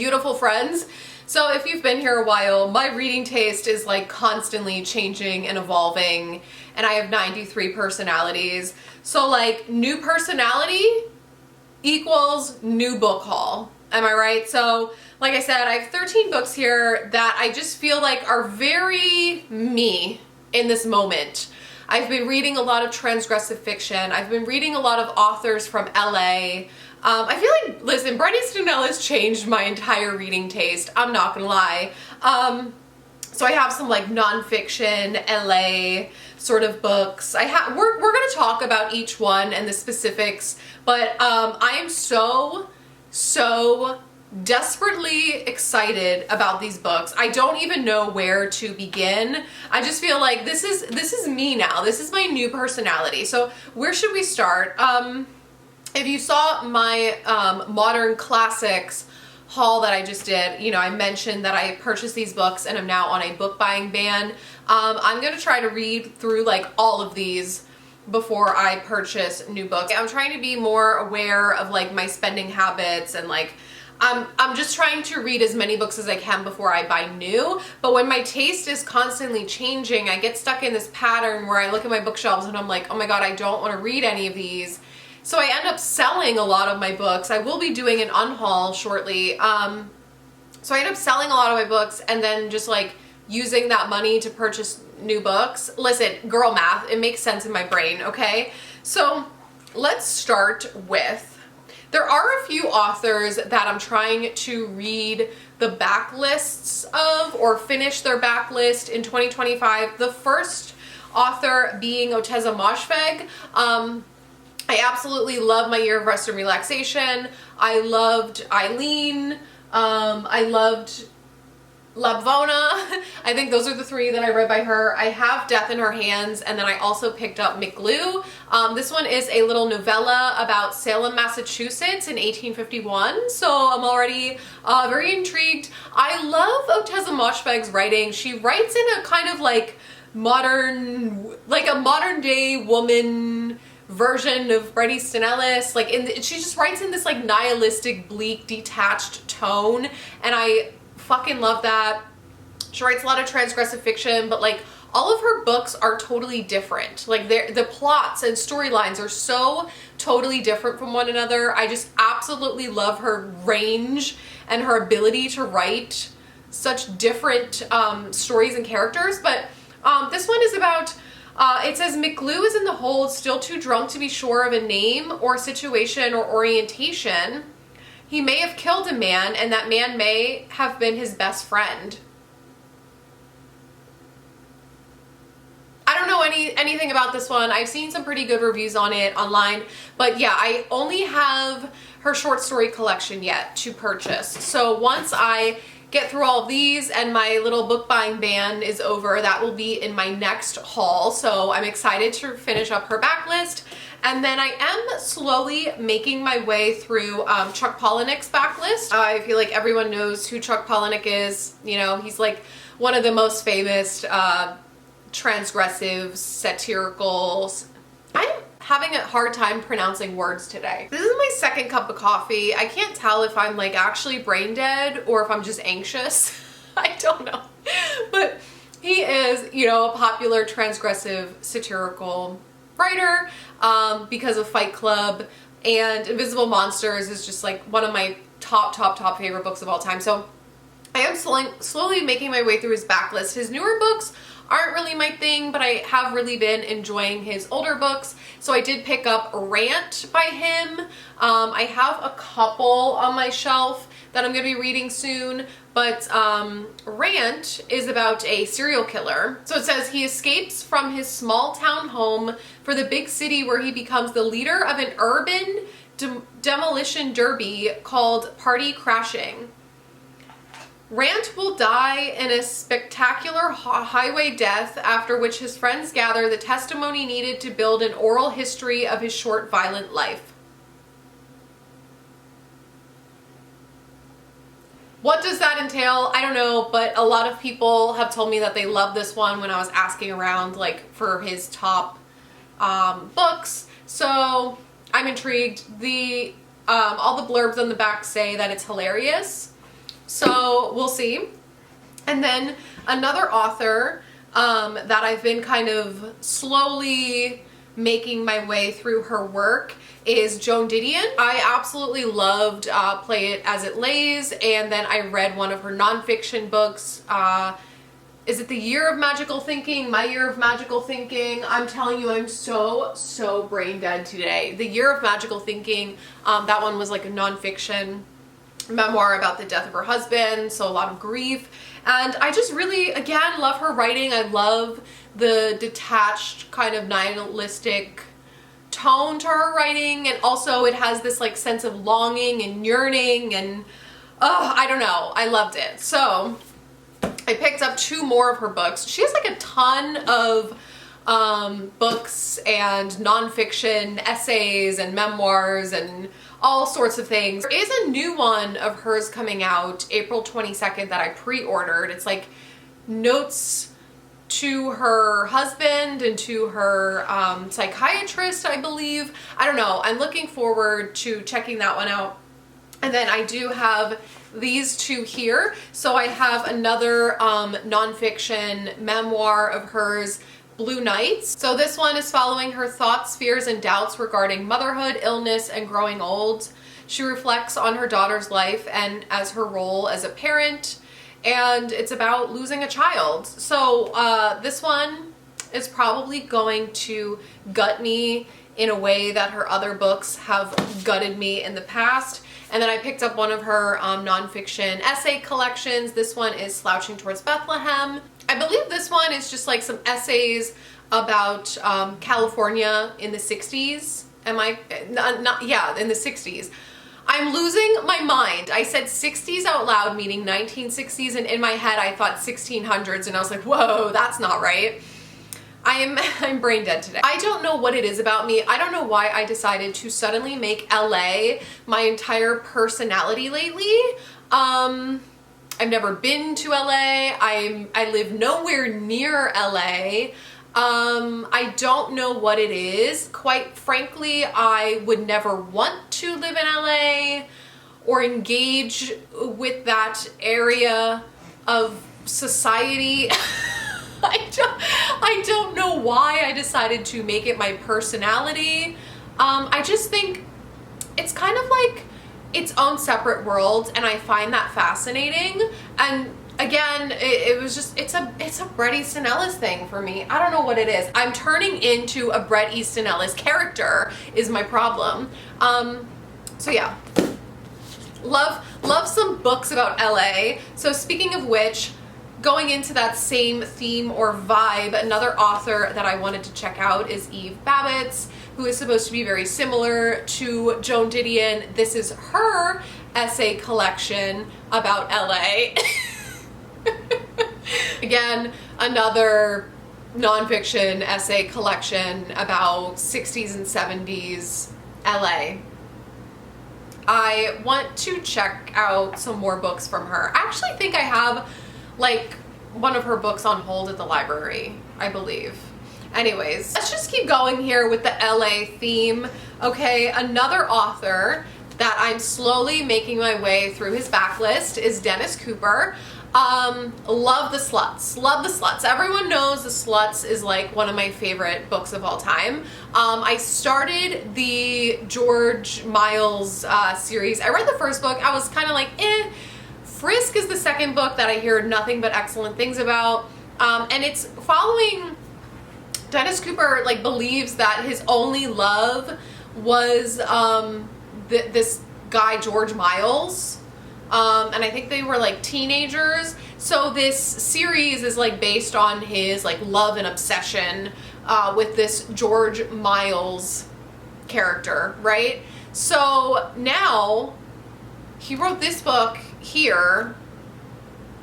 beautiful friends. So if you've been here a while, my reading taste is like constantly changing and evolving, and I have 93 personalities. So like new personality equals new book haul. Am I right? So like I said, I have 13 books here that I just feel like are very me in this moment. I've been reading a lot of transgressive fiction. I've been reading a lot of authors from LA. I feel like, listen, Bret Easton Ellis changed my entire reading taste. I'm not gonna lie. So I have some like nonfiction LA sort of books. We're gonna talk about each one and the specifics, but I am so desperately excited about these books. I don't even know where to begin. I just feel like this is me now. This is my new personality. So where should we start? If you saw my modern classics haul that I just did, you know, I mentioned that I purchased these books and I'm now on a book buying ban. I'm gonna try to read through like all of these before I purchase new books. I'm trying to be more aware of like my spending habits, and like I'm just trying to read as many books as I can before I buy new. But when my taste is constantly changing, I get stuck in this pattern where I look at my bookshelves and I'm like, oh my god, I don't want to read any of these. So I end up selling a lot of my books. I will be doing an unhaul shortly. So I end up selling a lot of my books and then just like using that money to purchase new books. Listen, girl math, it makes sense in my brain, okay? So let's start with, there are a few authors that I'm trying to read the backlists of or finish their backlist in 2025. The first author being Ottessa Moshfegh. I absolutely love My Year of Rest and Relaxation. I loved Eileen. I loved Labvona. I think those are the three that I read by her. I have Death in Her Hands, and then I also picked up McGlue. This one is a little novella about Salem, Massachusetts in 1851, so I'm already very intrigued. I love Ottessa Moshfegh's writing. She writes in a kind of like modern, like a modern day woman version of Bret Easton Ellis. Like she just writes in this like nihilistic, bleak, detached tone, and I fucking love that. She writes a lot of transgressive fiction, but like all of her books are totally different. Like the plots and storylines are so totally different from one another. I just absolutely love her range and her ability to write such different stories and characters. But this one is about, it says McGlue is in the hold, still too drunk to be sure of a name or situation or orientation. He may have killed a man, and that man may have been his best friend. I don't know anything about this one. I've seen some pretty good reviews on it online, but yeah, I only have her short story collection yet to purchase. So once I get through all of these and my little book buying ban is over, that will be in my next haul. So I'm excited to finish up her backlist. And then I am slowly making my way through Chuck Palahniuk's backlist. I feel like everyone knows who Chuck Palahniuk is. You know, he's like one of the most famous transgressive, satirical. I'm having a hard time pronouncing words today. This is my second cup of coffee. I can't tell if I'm like actually brain dead or if I'm just anxious. I don't know. But he is, you know, a popular transgressive satirical writer because of Fight Club, and Invisible Monsters is just like one of my top favorite books of all time. So I am slowly making my way through his backlist. His newer books aren't really my thing, but I have really been enjoying his older books. So I did pick up Rant by him. I have a couple on my shelf that I'm going to be reading soon, but Rant is about a serial killer. So it says he escapes from his small town home for the big city where he becomes the leader of an urban demolition derby called Party Crashing. Rant will die in a spectacular highway death, after which his friends gather the testimony needed to build an oral history of his short, violent life. What does that entail? I don't know, but a lot of people have told me that they love this one when I was asking around like for his top books. So I'm intrigued. All the blurbs on the back say that it's hilarious. So we'll see. And then another author that I've been kind of slowly making my way through her work is Joan Didion. I absolutely loved Play It As It Lays, and then I read one of her nonfiction books. Is it The Year of Magical Thinking? My Year of Magical Thinking? I'm telling you, I'm so brain dead today. The Year of Magical Thinking, that one was like a nonfiction memoir about the death of her husband, so a lot of grief. And I just really, again, love her writing. I love the detached kind of nihilistic tone to her writing, and also it has this like sense of longing and yearning, and I don't know, I loved it. So I picked up 2 more of her books. She has like a ton of books and nonfiction essays and memoirs and all sorts of things. There is a new one of hers coming out April 22nd that I pre-ordered. It's like notes to her husband and to her psychiatrist, I believe. I don't know. I'm looking forward to checking that one out. And then I do have these 2 here. So I have another nonfiction memoir of hers, Blue Nights. So this one is following her thoughts, fears, and doubts regarding motherhood, illness, and growing old. She reflects on her daughter's life and as her role as a parent, and it's about losing a child. So this one is probably going to gut me in a way that her other books have gutted me in the past. And then I picked up one of her nonfiction essay collections. This one is Slouching Towards Bethlehem. I believe this one is just like some essays about California in the 60s. Yeah, in the 60s. I'm losing my mind. I said 60s out loud, meaning 1960s, and in my head I thought 1600s, and I was like, whoa, that's not right. I'm brain dead today. I don't know what it is about me. I don't know why I decided to suddenly make LA my entire personality lately. I've never been to LA. I live nowhere near LA. I don't know what it is. Quite frankly, I would never want to live in LA or engage with that area of society. I don't know why I decided to make it my personality. I just think it's kind of like its own separate world, and I find that fascinating. And again, it was just, it's a Bret Easton Ellis thing for me. I don't know what it is. I'm turning into a Bret Easton Ellis character is my problem. So yeah, love some books about LA. So speaking of which, going into that same theme or vibe, another author that I wanted to check out is Eve Babitz, who is supposed to be very similar to Joan Didion. This is her essay collection about LA. Again, another nonfiction essay collection about 60s and 70s LA. I want to check out some more books from her. I actually think I have like one of her books on hold at the library, I believe. Anyways, let's just keep going here with the LA theme. Okay, another author that I'm slowly making my way through his backlist is Dennis Cooper. Love The Sluts. Love The Sluts. Everyone knows The Sluts is like one of my favorite books of all time. I started the George Miles series. I read the first book. I was kind of like, eh. Frisk is the second book that I hear nothing but excellent things about. And it's following Dennis Cooper, like, believes that his only love was this guy George Miles. And I think they were like teenagers. So this series is like based on his like love and obsession with this George Miles character, right? So now he wrote this book here.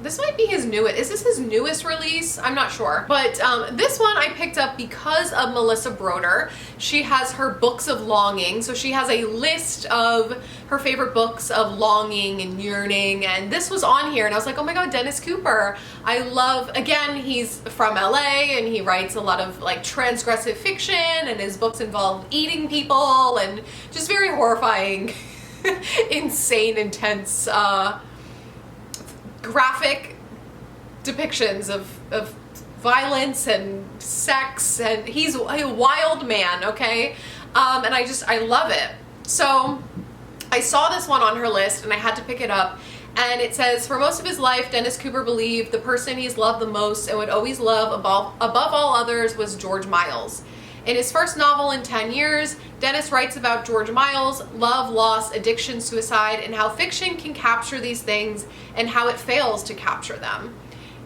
This might be his newest. Is this his newest release? I'm not sure. But this one I picked up because of Melissa Broder. She has her books of longing. So she has a list of her favorite books of longing and yearning. And this was on here. And I was like, oh my God, Dennis Cooper. I love, again, he's from LA and he writes a lot of like transgressive fiction. And his books involve eating people and just very horrifying, insane, intense graphic depictions of violence and sex, and he's a wild man, okay? And I love it. So I saw this one on her list and I had to pick it up, and it says, for most of his life, Dennis Cooper believed the person he's loved the most and would always love above all others was George Miles. In his first novel in 10 years, Dennis writes about George Miles' love, loss, addiction, suicide, and how fiction can capture these things and how it fails to capture them.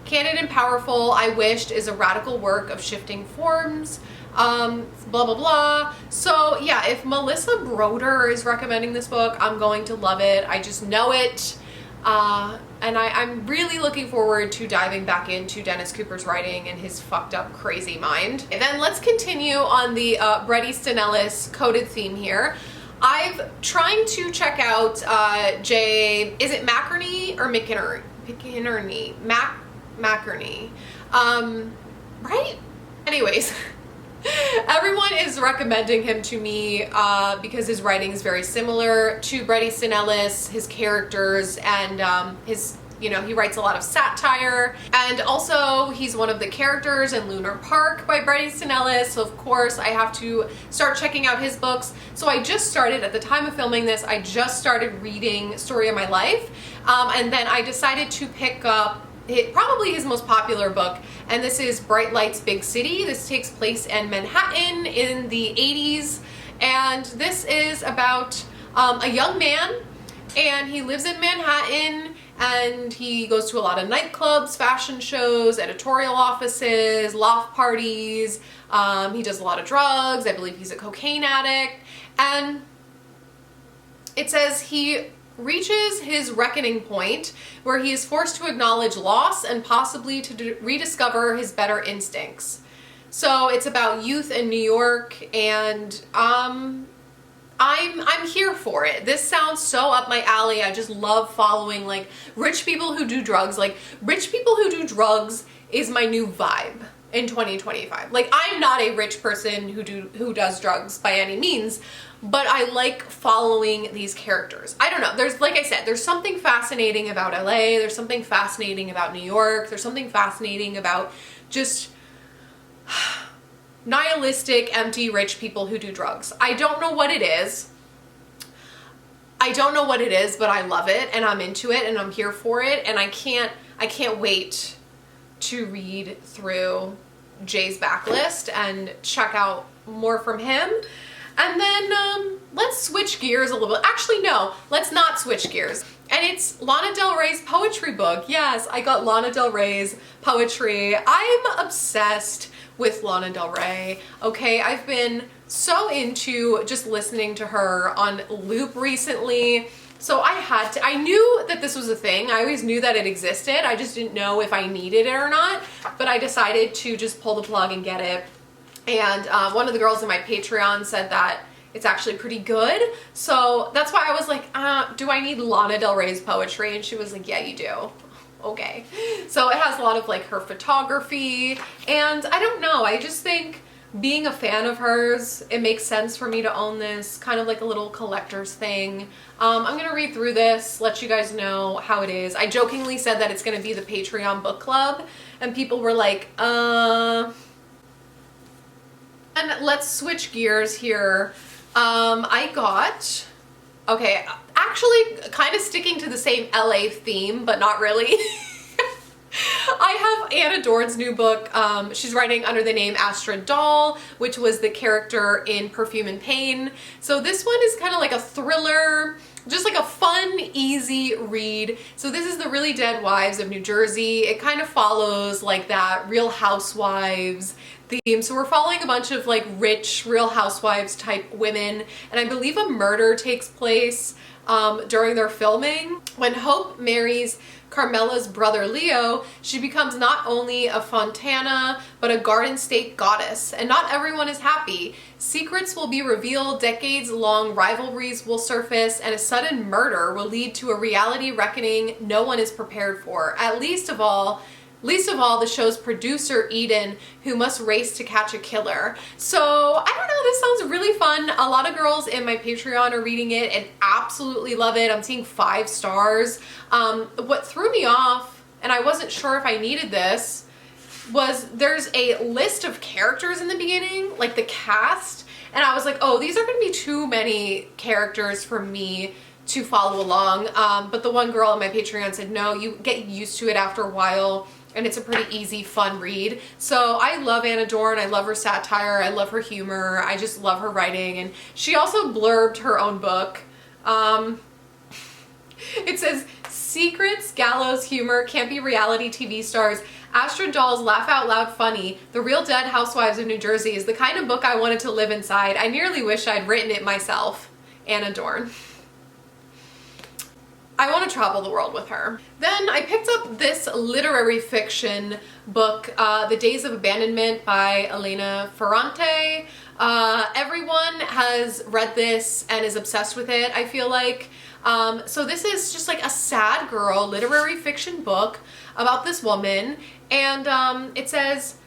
Candid and Powerful, I wished, is a radical work of shifting forms, blah, blah, blah. So yeah, if Melissa Broder is recommending this book, I'm going to love it. I just know it. And I'm really looking forward to diving back into Dennis Cooper's writing and his fucked up crazy mind. And then let's continue on the Bret Easton Ellis coded theme here. I've trying to check out is it McInerney or McInerney? McInerney. Right? Anyways, everyone is recommending him to me because his writing is very similar to Bret Easton Ellis, his characters, and his, you know, he writes a lot of satire. And also he's one of the characters in Lunar Park by Bret Easton Ellis. So of course I have to start checking out his books. So I just started, at the time of filming this, I just started reading Story of My Life. And then I decided to pick up probably his most popular book, and this is Bright Lights, Big City. This takes place in Manhattan in the 80s, and this is about a young man, and he lives in Manhattan, and he goes to a lot of nightclubs, fashion shows, editorial offices, loft parties. He does a lot of drugs. I believe he's a cocaine addict, and it says he reaches his reckoning point where he is forced to acknowledge loss and possibly to rediscover his better instincts. So it's about youth in New York, and I'm here for it. This sounds so up my alley. I just love following like rich people who do drugs. Like, rich people who do drugs is my new vibe in 2025. Like, I'm not a rich person who does drugs by any means, but I like following these characters. I don't know. There's, like I said, there's something fascinating about LA. There's something fascinating about New York. There's something fascinating about just nihilistic, empty, rich people who do drugs. I don't know what it is. But I love it, and I'm into it, and I'm here for it, and I can't wait to read through Jay's backlist and check out more from him. And then let's switch gears a little bit. Actually, no, let's not switch gears. And it's Lana Del Rey's poetry book. Yes, I got Lana Del Rey's poetry. I'm obsessed with Lana Del Rey. Okay, I've been so into just listening to her on loop recently. So I knew that this was a thing. I always knew that it existed. I just didn't know if I needed it or not. But I decided to just pull the plug and get it. And one of the girls in my Patreon said that it's actually pretty good. So that's why I was like, do I need Lana Del Rey's poetry? And she was like, yeah, you do. Okay. So it has a lot of like her photography. And I don't know, I just think being a fan of hers, it makes sense for me to own this, kind of like a little collector's thing. I'm gonna read through this, let you guys know how it is. I jokingly said that it's gonna be the Patreon book club, and people were like, And let's switch gears here. Okay, actually kind of sticking to the same LA theme, but not really. I have Anna Dorn's new book. She's writing under the name Astrid Dahl, which was the character in Perfume and Pain. So this one is kind of like a thriller, just like a fun, easy read. So this is the Really Dead Wives of New Jersey. It kind of follows like that Real Housewives theme. So we're following a bunch of like rich Real Housewives type women, and I believe a murder takes place during their filming. When Hope marries Carmela's brother Leo, she becomes not only a Fontana, but a Garden State goddess, and not everyone is happy. Secrets will be revealed, decades-long rivalries will surface, and a sudden murder will lead to a reality reckoning no one is prepared for, at least of all Least of all, the show's producer, Eden, who must race to catch a killer. So, I don't know, this sounds really fun. A lot of girls in my Patreon are reading it and absolutely love it. I'm seeing 5 stars. What threw me off, and I wasn't sure if I needed this, was there's a list of characters in the beginning, like the cast, and I was like, oh, these are going to be too many characters for me to follow along. But the one girl on my Patreon said, no, you get used to it after a while, and it's a pretty easy, fun read. So I love Anna Dorn. I love her satire. I love her humor. I just love her writing. And she also blurbed her own book. It says, secrets, gallows, humor, campy reality TV stars, Astrid dolls, laugh out loud funny, the real dead housewives of New Jersey is the kind of book I wanted to live inside. I nearly wish I'd written it myself. Anna Dorn. I want to travel the world with her. Then I picked up this literary fiction book, The Days of Abandonment by Elena Ferrante. Everyone has read this and is obsessed with it, I feel like. So this is just like a sad girl literary fiction book about this woman, and it says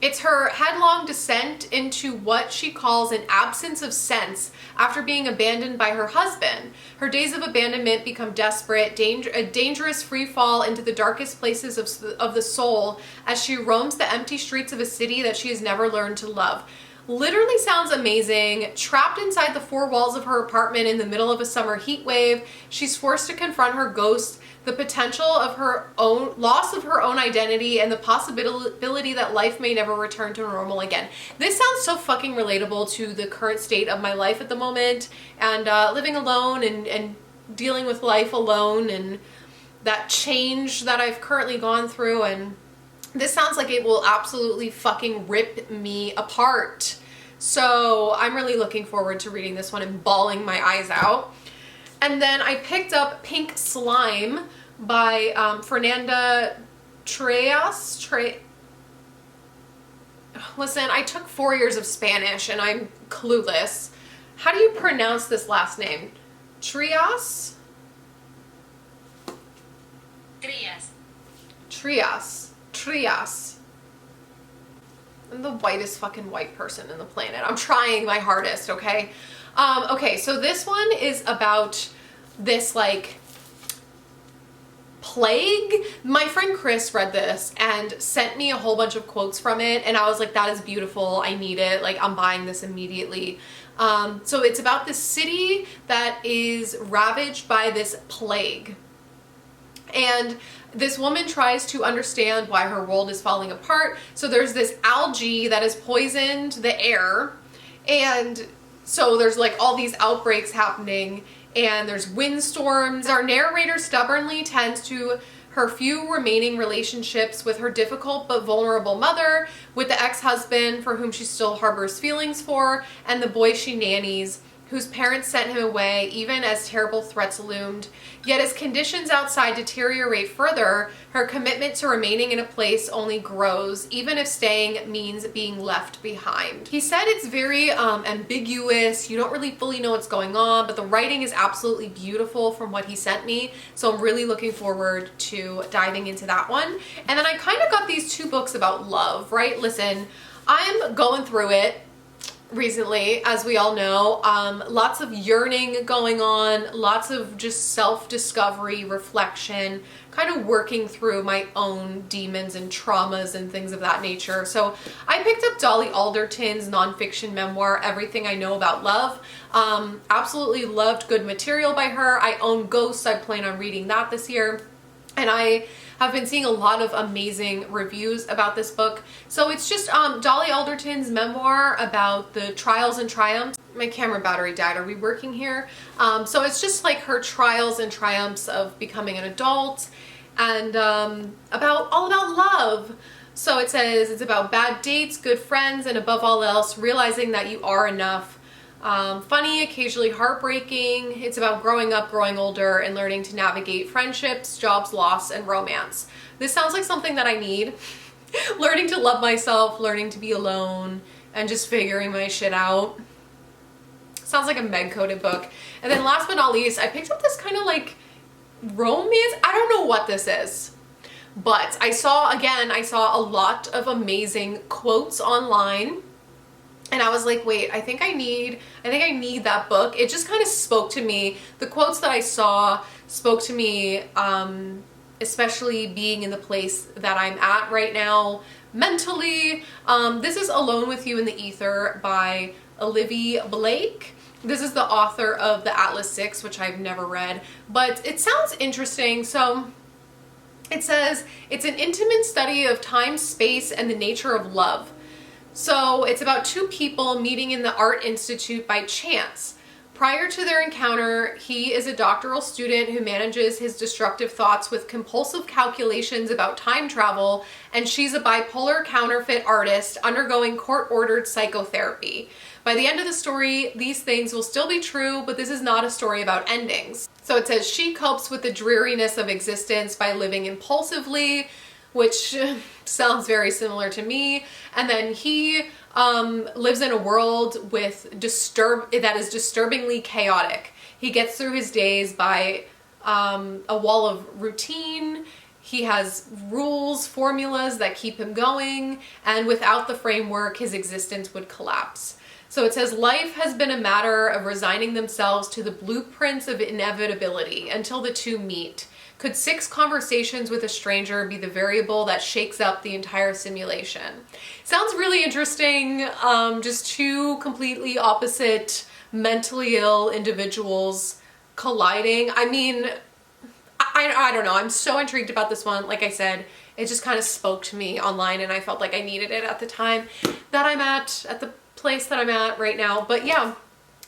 it's her headlong descent into what she calls an absence of sense after being abandoned by her husband. Her days of abandonment become desperate, a dangerous free fall into the darkest places of the soul as she roams the empty streets of a city that she has never learned to love. Literally sounds amazing. Trapped inside the 4 walls of her apartment in the middle of a summer heat wave, she's forced to confront her ghost, the potential of her own loss of her own identity, and the possibility that life may never return to normal again. This sounds so fucking relatable to the current state of my life at the moment, and living alone and dealing with life alone and that change that I've currently gone through, and this sounds like it will absolutely fucking rip me apart. So I'm really looking forward to reading this one and bawling my eyes out. And then I picked up Pink Slime by Fernanda Trias. Listen, I took 4 years of Spanish and I'm clueless. How do you pronounce this last name? Trias? Trias. I'm the whitest fucking white person in the planet. I'm trying my hardest, okay? Okay, so this one is about this, like, plague. My friend Chris read this and sent me a whole bunch of quotes from it, and I was like, that is beautiful. I need it. Like, I'm buying this immediately. So it's about this city that is ravaged by this plague. And this woman tries to understand why her world is falling apart. So there's this algae that has poisoned the air, and so there's like all these outbreaks happening, and there's windstorms. Our narrator stubbornly tends to her few remaining relationships with her difficult but vulnerable mother, with the ex-husband for whom she still harbors feelings for, and the boy she nannies, whose parents sent him away even as terrible threats loomed. Yet as conditions outside deteriorate further, her commitment to remaining in a place only grows, even if staying means being left behind. He said it's very ambiguous, you don't really fully know what's going on, but the writing is absolutely beautiful from what he sent me, so I'm really looking forward to diving into that one. And then I kind of got these 2 books about love, right? Listen, I'm going through it recently, as we all know. Lots of yearning going on, lots of just self-discovery, reflection, kind of working through my own demons and traumas and things of that nature. So I picked up Dolly Alderton's nonfiction memoir, Everything I Know About Love. Absolutely loved good material by her. I own Ghosts. I plan on reading that this year. And I have been seeing a lot of amazing reviews about this book. So it's just Dolly Alderton's memoir about the trials and triumphs. My camera battery died. Are we working here? So it's just like her trials and triumphs of becoming an adult, and all about love. So it says it's about bad dates, good friends, and above all else, realizing that you are enough. Funny, occasionally heartbreaking. It's about growing up, growing older, and learning to navigate friendships, jobs, loss, and romance. This sounds like something that I need. Learning to love myself, learning to be alone, and just figuring my shit out. Sounds like a Meg-coded book. And then last but not least, I picked up this kind of like romance. I don't know what this is, But I saw a lot of amazing quotes online, and I was like, wait, I think I need that book. It just kind of spoke to me. The quotes that I saw spoke to me, especially being in the place that I'm at right now mentally. This is Alone with You in the Ether by Olivia Blake. This is the author of the Atlas 6, which I've never read, but it sounds interesting. So it says, it's an intimate study of time, space, and the nature of love. So it's about two people meeting in the Art Institute by chance. Prior to their encounter, he is a doctoral student who manages his destructive thoughts with compulsive calculations about time travel, and she's a bipolar counterfeit artist undergoing court-ordered psychotherapy. By the end of the story, these things will still be true, but this is not a story about endings. So it says she copes with the dreariness of existence by living impulsively, which sounds very similar to me. And then he lives in a world that is disturbingly chaotic. He gets through his days by a wall of routine. He has rules, formulas that keep him going, and without the framework, his existence would collapse. So it says, life has been a matter of resigning themselves to the blueprints of inevitability until the two meet. Could 6 conversations with a stranger be the variable that shakes up the entire simulation? Sounds really interesting. Just two completely opposite mentally ill individuals colliding. I mean, I don't know. I'm so intrigued about this one. Like I said, it just kind of spoke to me online, and I felt like I needed it at the time that I'm at the place that I'm at right now. But yeah,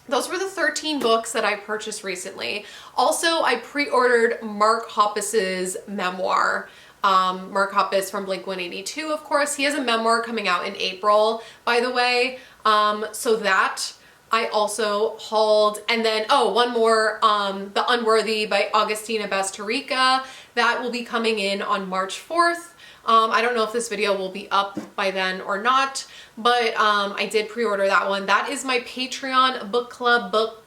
those were the 13 books that I purchased recently. Also, I pre-ordered Mark Hoppus's memoir. Mark Hoppus from Blink-182, of course. He has a memoir coming out in April, by the way. So that I also hauled. And then, oh, one more, The Unworthy by Agustina Bastarrica. That will be coming in on March 4th. I don't know if this video will be up by then or not, but I did pre-order that one. That is my Patreon book club book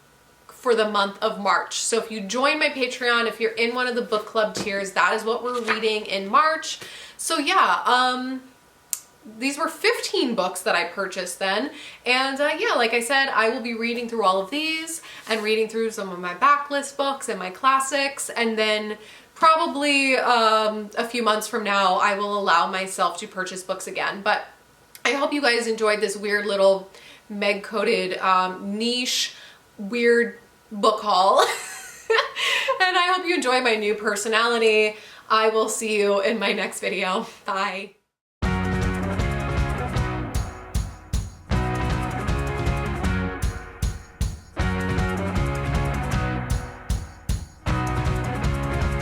for the month of March. So if you join my Patreon, if you're in one of the book club tiers, that is what we're reading in March. So yeah, these were 15 books that I purchased then. And yeah, like I said, I will be reading through all of these and reading through some of my backlist books and my classics, and then probably a few months from now, I will allow myself to purchase books again. But I hope you guys enjoyed this weird little Meg-coated niche weird book haul. And I hope you enjoy my new personality. I will see you in my next video. Bye.